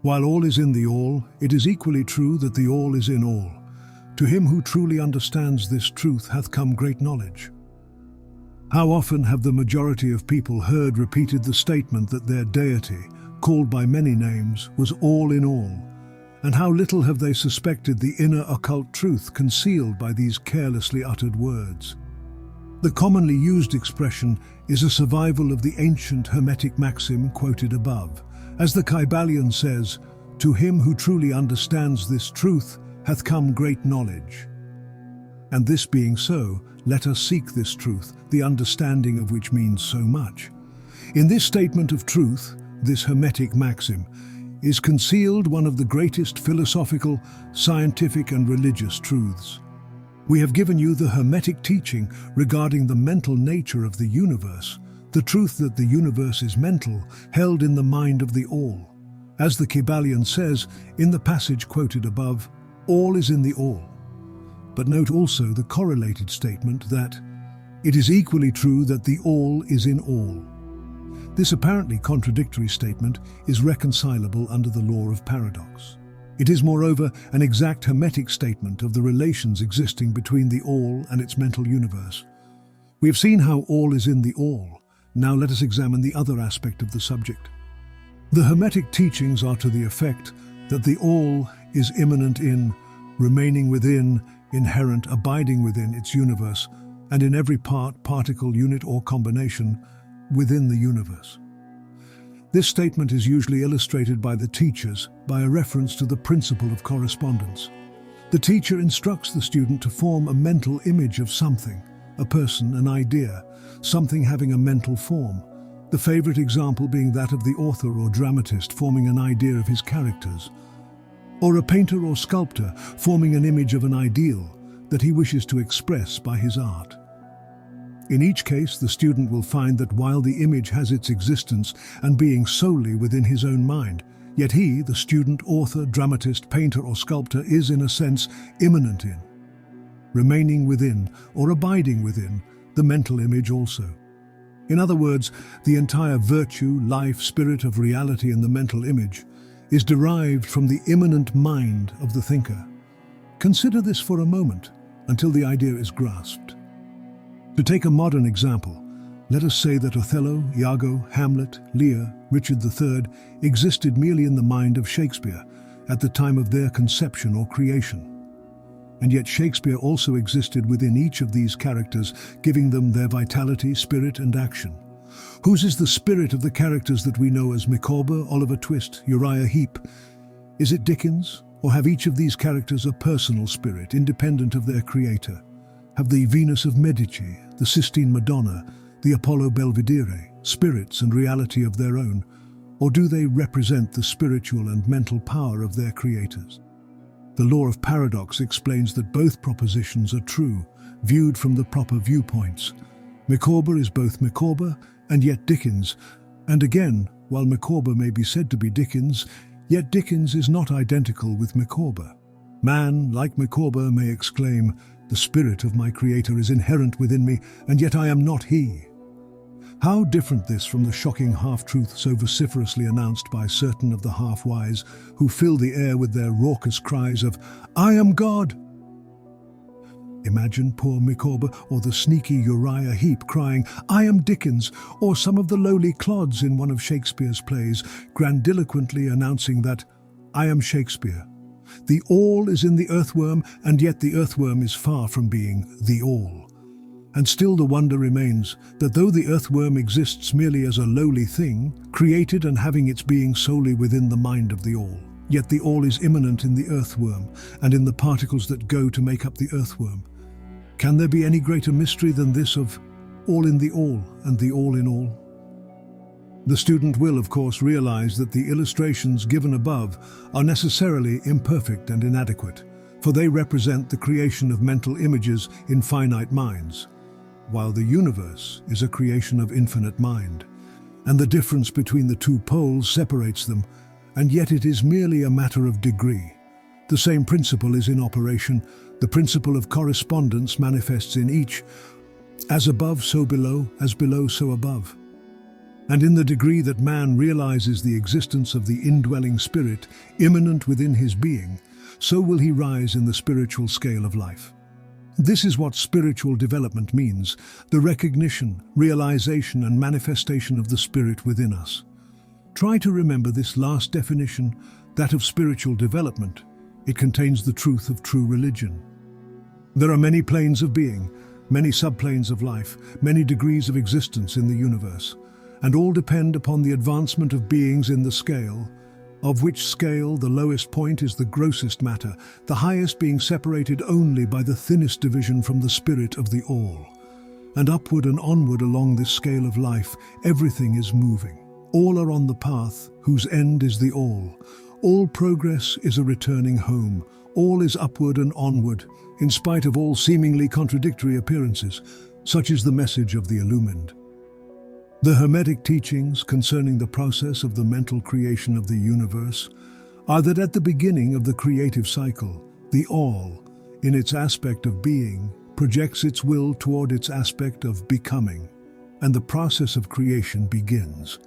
While all is in the all, it is equally true that the all is in all. To him who truly understands this truth hath come great knowledge. How often have the majority of people heard repeated the statement that their deity, called by many names, was all in all, and how little have they suspected the inner occult truth concealed by these carelessly uttered words. The commonly used expression is a survival of the ancient Hermetic maxim quoted above. As the Kybalion says, "To him who truly understands this truth hath come great knowledge." And this being so, let us seek this truth, the understanding of which means so much. In this statement of truth, this Hermetic maxim, is concealed one of the greatest philosophical, scientific and religious truths. We have given you the Hermetic teaching regarding the mental nature of the universe, the truth that the universe is mental, held in the mind of the all. As the Kybalion says in the passage quoted above, all is in the all. But note also the correlated statement that it is equally true that the all is in all. This apparently contradictory statement is reconcilable under the law of paradox. It is moreover an exact Hermetic statement of the relations existing between the all and its mental universe. We have seen how all is in the all. Now let us examine the other aspect of the subject. The Hermetic teachings are to the effect that the all is immanent in, remaining within, inherent, abiding within its universe, and in every part, particle, unit or combination within the universe. This statement is usually illustrated by the teachers by a reference to the principle of correspondence. The teacher instructs the student to form a mental image of something, a person, an idea, something having a mental form. The favorite example being that of the author or dramatist forming an idea of his characters, or a painter or sculptor forming an image of an ideal that he wishes to express by his art. In each case, the student will find that while the image has its existence and being solely within his own mind, yet he, the student, author, dramatist, painter or sculptor, is in a sense immanent in, remaining within or abiding within the mental image also. In other words, the entire virtue, life, spirit of reality in the mental image is derived from the immanent mind of the thinker. Consider this for a moment until the idea is grasped. To take a modern example, let us say that Othello, Iago, Hamlet, Lear, Richard III existed merely in the mind of Shakespeare at the time of their conception or creation. And yet Shakespeare also existed within each of these characters, giving them their vitality, spirit and action. Whose is the spirit of the characters that we know as Micawber, Oliver Twist, Uriah Heep? Is it Dickens, or have each of these characters a personal spirit, independent of their creator? Have the Venus of Medici, the Sistine Madonna, the Apollo Belvedere, spirits and reality of their own, or do they represent the spiritual and mental power of their creators? The law of paradox explains that both propositions are true, viewed from the proper viewpoints. Micawber is both Micawber and yet Dickens, and again, while Micawber may be said to be Dickens, yet Dickens is not identical with Micawber. Man, like Micawber, may exclaim, "The spirit of my creator is inherent within me, and yet I am not he." How different this from the shocking half-truth so vociferously announced by certain of the half-wise who fill the air with their raucous cries of, "I am God!" Imagine poor Micawber or the sneaky Uriah Heep crying, "I am Dickens," or some of the lowly clods in one of Shakespeare's plays grandiloquently announcing that, "I am Shakespeare." The all is in the earthworm, and yet the earthworm is far from being the all. And still the wonder remains that though the earthworm exists merely as a lowly thing, created and having its being solely within the mind of the all, yet the all is immanent in the earthworm and in the particles that go to make up the earthworm. Can there be any greater mystery than this of all in the all and the all in all? The student will, of course, realize that the illustrations given above are necessarily imperfect and inadequate, for they represent the creation of mental images in finite minds, while the universe is a creation of infinite mind, and the difference between the two poles separates them, and yet it is merely a matter of degree. The same principle is in operation. The principle of correspondence manifests in each, as above so below, as below so above. And in the degree that man realizes the existence of the indwelling spirit immanent within his being, so will he rise in the spiritual scale of life. This is what spiritual development means, the recognition, realization and manifestation of the spirit within us. Try to remember this last definition, that of spiritual development. It contains the truth of true religion. There are many planes of being, many subplanes of life, many degrees of existence in the universe, and all depend upon the advancement of beings in the scale, of which scale the lowest point is the grossest matter, the highest being separated only by the thinnest division from the spirit of the all. And upward and onward along this scale of life, everything is moving. All are on the path, whose end is the all. All progress is a returning home. All is upward and onward, in spite of all seemingly contradictory appearances. Such is the message of the illumined. The Hermetic teachings concerning the process of the mental creation of the universe are that at the beginning of the creative cycle, the all, in its aspect of being, projects its will toward its aspect of becoming, and the process of creation begins.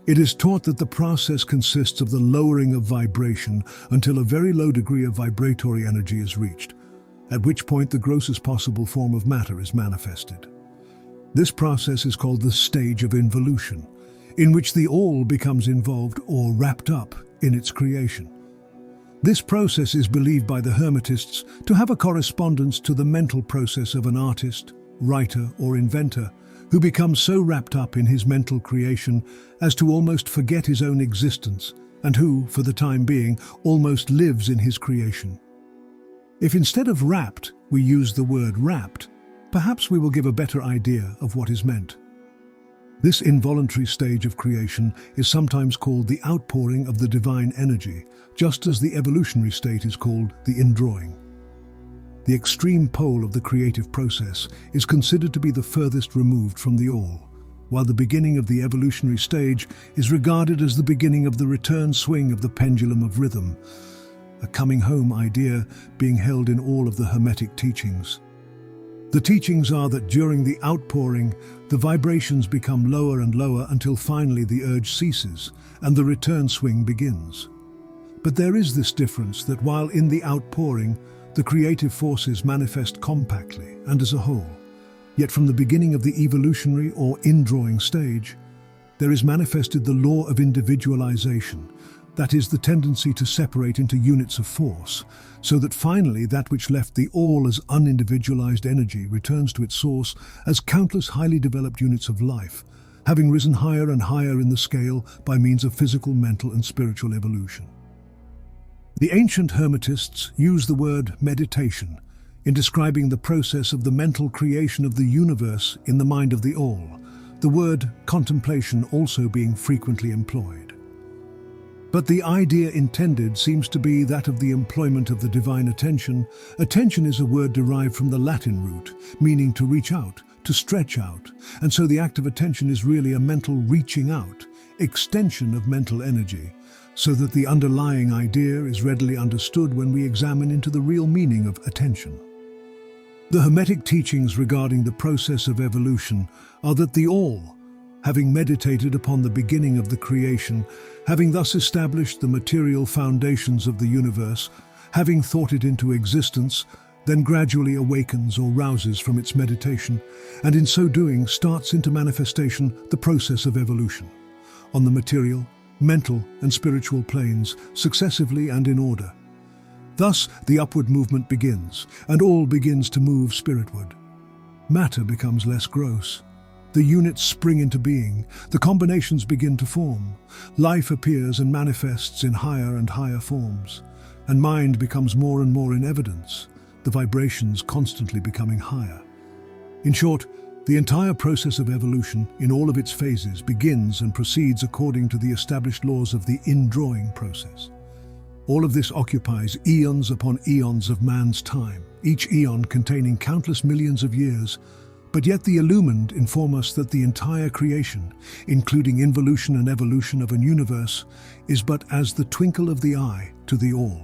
It is taught that the process consists of the lowering of vibration until a very low degree of vibratory energy is reached, at which point the grossest possible form of matter is manifested. This process is called the stage of involution, in which the all becomes involved or wrapped up in its creation. This process is believed by the Hermetists to have a correspondence to the mental process of an artist, writer, or inventor who becomes so wrapped up in his mental creation as to almost forget his own existence, and who, for the time being, almost lives in his creation. If instead of wrapped, we use the word wrapped, perhaps we will give a better idea of what is meant. This involuntary stage of creation is sometimes called the outpouring of the divine energy, just as the evolutionary state is called the indrawing. The extreme pole of the creative process is considered to be the furthest removed from the all, while the beginning of the evolutionary stage is regarded as the beginning of the return swing of the pendulum of rhythm, a coming home idea being held in all of the Hermetic teachings. The teachings are that during the outpouring, the vibrations become lower and lower until finally the urge ceases and the return swing begins. But there is this difference that while in the outpouring, the creative forces manifest compactly and as a whole, yet from the beginning of the evolutionary or indrawing stage, there is manifested the law of individualization, that is, the tendency to separate into units of force, so that finally that which left the all as unindividualized energy returns to its source as countless highly developed units of life, having risen higher and higher in the scale by means of physical, mental, and spiritual evolution. The ancient Hermetists use the word meditation in describing the process of the mental creation of the universe in the mind of the all, the word contemplation also being frequently employed. But the idea intended seems to be that of the employment of the divine attention. Attention is a word derived from the Latin root, meaning to reach out, to stretch out, and so the act of attention is really a mental reaching out, extension of mental energy, so that the underlying idea is readily understood when we examine into the real meaning of attention. The Hermetic teachings regarding the process of evolution are that the all, having meditated upon the beginning of the creation, having thus established the material foundations of the universe, having thought it into existence, then gradually awakens or rouses from its meditation, and in so doing starts into manifestation the process of evolution, on the material, mental, and spiritual planes, successively and in order. Thus, the upward movement begins, and all begins to move spiritward. Matter becomes less gross. The units spring into being, the combinations begin to form, life appears and manifests in higher and higher forms, and mind becomes more and more in evidence, the vibrations constantly becoming higher. In short, the entire process of evolution, in all of its phases, begins and proceeds according to the established laws of the indrawing process. All of this occupies eons upon eons of man's time, each eon containing countless millions of years. But yet the illumined inform us that the entire creation, including involution and evolution of an universe, is but as the twinkle of the eye to the all.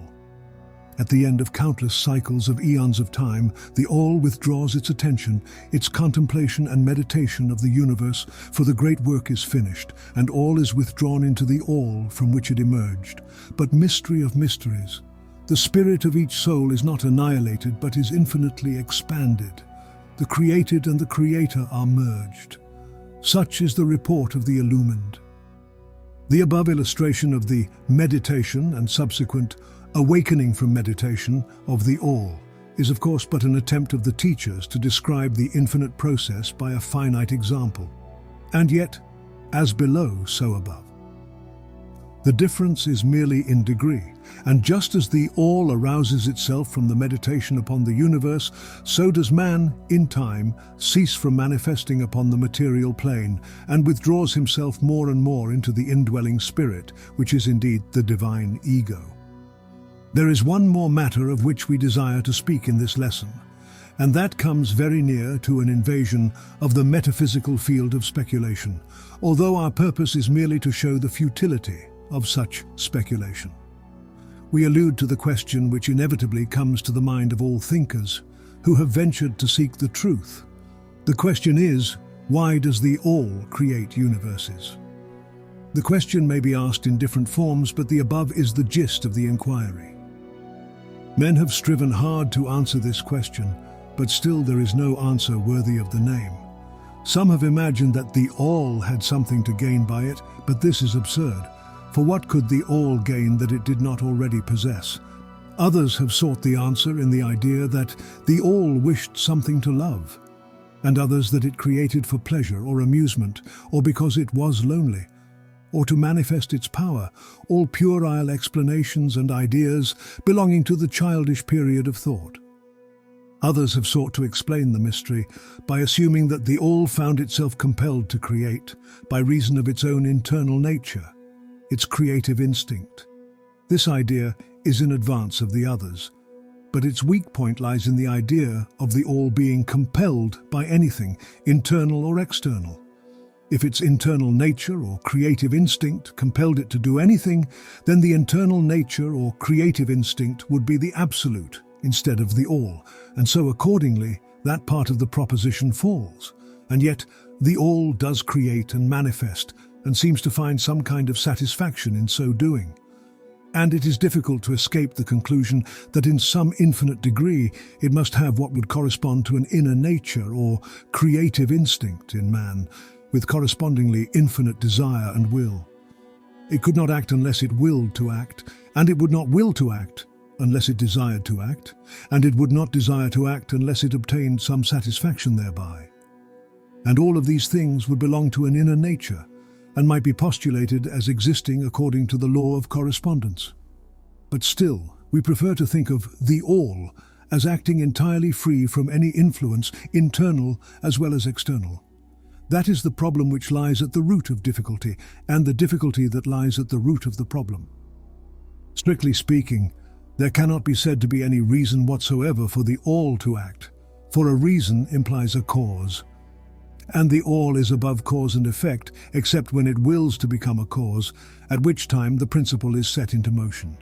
At the end of countless cycles of eons of time, the all withdraws its attention, its contemplation and meditation of the universe, for the great work is finished, and all is withdrawn into the all from which it emerged. But mystery of mysteries, the spirit of each soul is not annihilated, but is infinitely expanded. The created and the creator are merged. Such is the report of the illumined. The above illustration of the meditation and subsequent awakening from meditation of the all is of course but an attempt of the teachers to describe the infinite process by a finite example. And yet, as below, so above. The difference is merely in degree, and just as the all arouses itself from the meditation upon the universe, so does man, in time, cease from manifesting upon the material plane and withdraws himself more and more into the indwelling spirit, which is indeed the divine ego. There is one more matter of which we desire to speak in this lesson, and that comes very near to an invasion of the metaphysical field of speculation, although our purpose is merely to show the futility of such speculation. We allude to the question which inevitably comes to the mind of all thinkers who have ventured to seek the truth. The question is, why does the all create universes? The question may be asked in different forms, but the above is the gist of the inquiry. Men have striven hard to answer this question, but still there is no answer worthy of the name. Some have imagined that the all had something to gain by it, but this is absurd. For what could the all gain that it did not already possess? Others have sought the answer in the idea that the all wished something to love, and others that it created for pleasure or amusement, or because it was lonely, or to manifest its power, all puerile explanations and ideas belonging to the childish period of thought. Others have sought to explain the mystery by assuming that the all found itself compelled to create by reason of its own internal nature, its creative instinct. This idea is in advance of the others, but its weak point lies in the idea of the all being compelled by anything, internal or external. If its internal nature or creative instinct compelled it to do anything, then the internal nature or creative instinct would be the absolute instead of the all, and so accordingly that part of the proposition falls. And yet the all does create and manifest, and seems to find some kind of satisfaction in so doing. And it is difficult to escape the conclusion that in some infinite degree it must have what would correspond to an inner nature or creative instinct in man, with correspondingly infinite desire and will. It could not act unless it willed to act, and it would not will to act unless it desired to act, and it would not desire to act unless it obtained some satisfaction thereby. And all of these things would belong to an inner nature, and might be postulated as existing according to the law of correspondence. But still, we prefer to think of the all as acting entirely free from any influence, internal as well as external. That is the problem which lies at the root of difficulty, and the difficulty that lies at the root of the problem. Strictly speaking, there cannot be said to be any reason whatsoever for the all to act, for a reason implies a cause. And the all is above cause and effect, except when it wills to become a cause, at which time the principle is set into motion.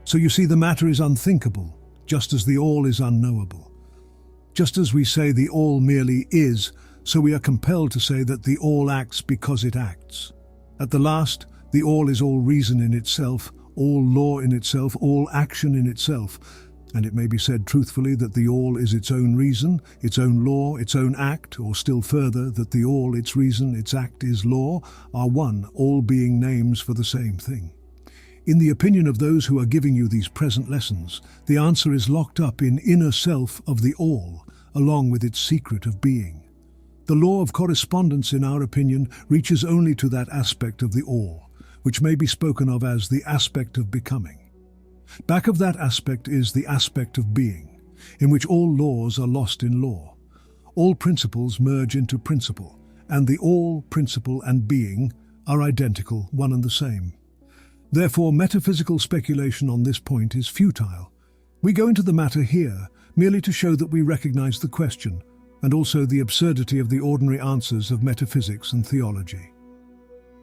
So you see, the matter is unthinkable, just as the all is unknowable. Just as we say the all merely is, so we are compelled to say that the all acts because it acts. At the last, the all is all reason in itself, all law in itself, all action in itself, and it may be said truthfully that the all is its own reason, its own law, its own act, or still further, that the all, its reason, its act is law, are one, all being names for the same thing. In the opinion of those who are giving you these present lessons, the answer is locked up in inner self of the all, along with its secret of being. The law of correspondence, in our opinion, reaches only to that aspect of the all, which may be spoken of as the aspect of becoming. Back of that aspect is the aspect of being, in which all laws are lost in law. All principles merge into principle, and the all, principle, and being are identical, one and the same. Therefore, metaphysical speculation on this point is futile. We go into the matter here merely to show that we recognize the question, and also the absurdity of the ordinary answers of metaphysics and theology.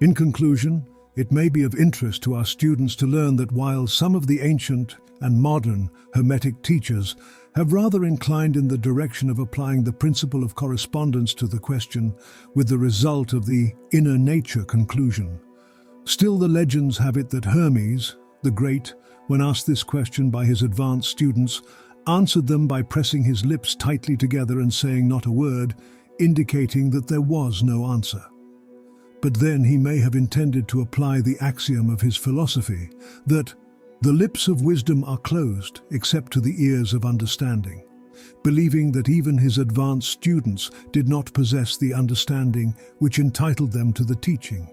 In conclusion, it may be of interest to our students to learn that while some of the ancient and modern Hermetic teachers have rather inclined in the direction of applying the principle of correspondence to the question, with the result of the inner nature conclusion. Still, the legends have it that Hermes, the Great, when asked this question by his advanced students, answered them by pressing his lips tightly together and saying not a word, indicating that there was no answer. But then he may have intended to apply the axiom of his philosophy, that the lips of wisdom are closed except to the ears of understanding, believing that even his advanced students did not possess the understanding which entitled them to the teaching.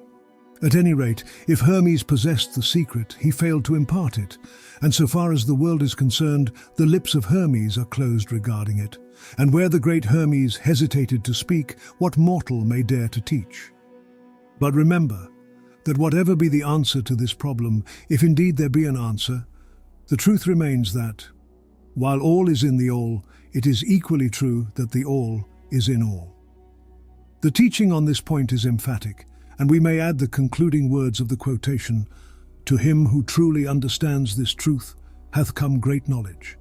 At any rate, if Hermes possessed the secret, he failed to impart it, and so far as the world is concerned, the lips of Hermes are closed regarding it. And where the great Hermes hesitated to speak, what mortal may dare to teach? But remember that whatever be the answer to this problem, if indeed there be an answer, the truth remains that, while all is in the all, it is equally true that the all is in all. The teaching on this point is emphatic, and we may add the concluding words of the quotation, "To him who truly understands this truth hath come great knowledge."